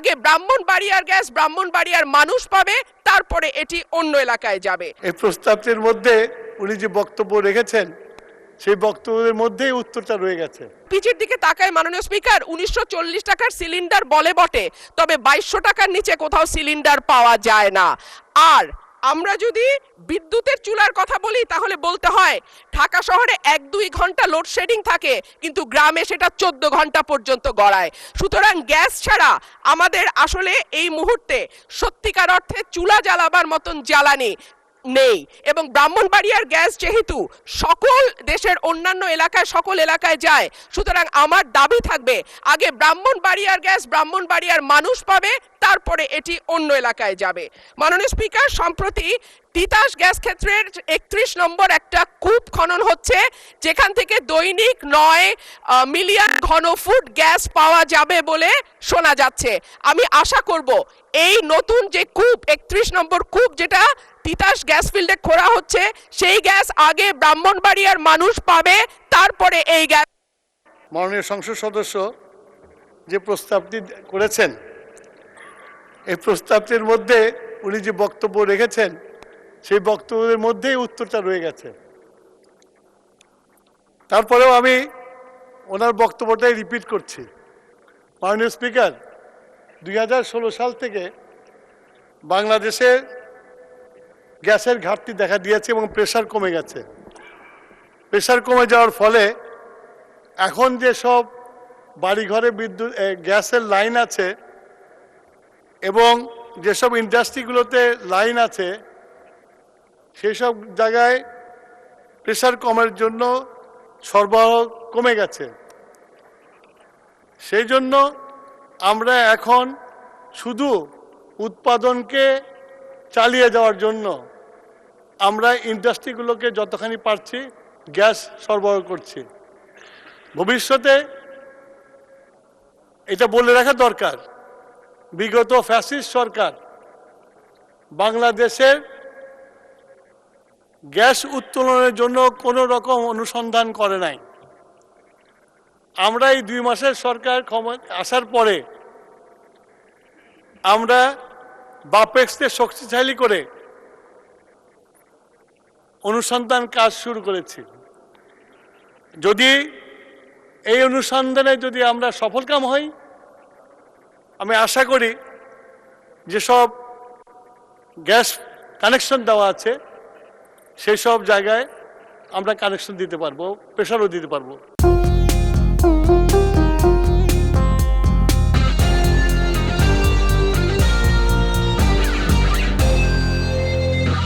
আগে ব্রাহ্মণবাড়িয়ার গ্যাস ব্রাহ্মণবাড়িয়ার মানুষ পাবে, তারপরে এটি অন্য এলাকায় যাবে। এই প্রস্তাবটির মধ্যে উনি যে বক্তব্য রেখেছেন সেই বক্তব্যের মধ্যেই উত্তরটা রয়ে গেছে। পিচের দিকে তাকায় মাননীয় স্পিকার, 1940 টাকার সিলিন্ডার বলে বটে, তবে 2200 টাকার নিচে কোথাও সিলিন্ডার পাওয়া যায় না। আর আমরা যদি বিদ্যুতের চুলার কথা বলি তাহলে বলতে হয় ঢাকা শহরে 1-2 ঘন্টা লোডশেডিং থাকে, কিন্তু গ্রামে সেটা 14 ঘন্টা পর্যন্ত গড়ায়। সুতরাং গ্যাস ছাড়া আমাদের আসলে এই মুহূর্তে সত্যিকার অর্থে চুলা জ্বালাবার মতন জ্বালানি নেই। এবং ব্রাহ্মণবাড়িয়ার গ্যাস যেহেতু সকল দেশের অন্যান্য এলাকায় সকল এলাকায় যায়, সুতরাং আমার দাবি থাকবে আগে ব্রাহ্মণবাড়িয়ার গ্যাস ব্রাহ্মণবাড়িয়ার মানুষ পাবে, তারপরে এটি অন্য এলাকায় যাবে। মাননীয় স্পিকার, সম্প্রতি তিতাস গ্যাস ক্ষেত্রের 31 নম্বর একটা কূপ খনন হচ্ছে, যেখান থেকে দৈনিক 9 মিলিয়ন ঘনফুট গ্যাস পাওয়া যাবে বলে শোনা যাচ্ছে। আমি আশা করব এই নতুন যে কূপ 31 নম্বর কূপ যেটা তিতাস গ্যাস ফিল্ডে খোঁড়া হচ্ছে, সেই গ্যাস আগে ব্রাহ্মণবাড়িয়ার মানুষ পাবে, তারপরে এই গ্যাস। মাননীয় সংসদ সদস্য যে প্রস্তাবটি করেছেন, এই প্রস্তাবটির মধ্যে উনি যে বক্তব্য রেখেছেন সেই বক্তব্যের মধ্যেই উত্তরটা রয়ে গেছে। তারপরেও আমি ওনার বক্তব্যটাই রিপিট করছি। মাননীয় স্পিকার, 2016 সাল থেকে বাংলাদেশে গ্যাসের ঘাটতি দেখা দিয়েছে এবং প্রেশার কমে গেছে। প্রেশার কমে যাওয়ার ফলে এখন যেসব বাড়িঘরে বিদ্যুৎ গ্যাসের লাইন আছে এবং যেসব ইন্ডাস্ট্রিগুলোতে লাইন আছে, সেই সব জায়গায় প্রেশার কমের জন্য সরবরাহ কমে গেছে। সেই জন্য আমরা এখন শুধু উৎপাদনকে চালিয়ে যাওয়ার জন্য আমরা ইন্ডাস্ট্রিগুলোকে যতখানি পারছি গ্যাস সরবরাহ করছি। ভবিষ্যতে এটা বলে রাখা দরকার, বিগত ফ্যাসিস্ট সরকার বাংলাদেশের গ্যাস উত্তোলনের জন্য কোনো রকম অনুসন্ধান করে নাই। আমরা এই 2 মাসের সরকার আসার পরে আমরা বাপেক্সকে শক্তিশালী করে অনুসন্ধান কাজ শুরু করেছি। যদি এই অনুসন্ধানে যদি আমরা সফলকাম হই, আমি আশা করি যেসব গ্যাস কানেকশন দেওয়া আছে সেই সব জায়গায় আমরা কানেকশন দিতে পারবো, প্রেশারও দিতে পারবো।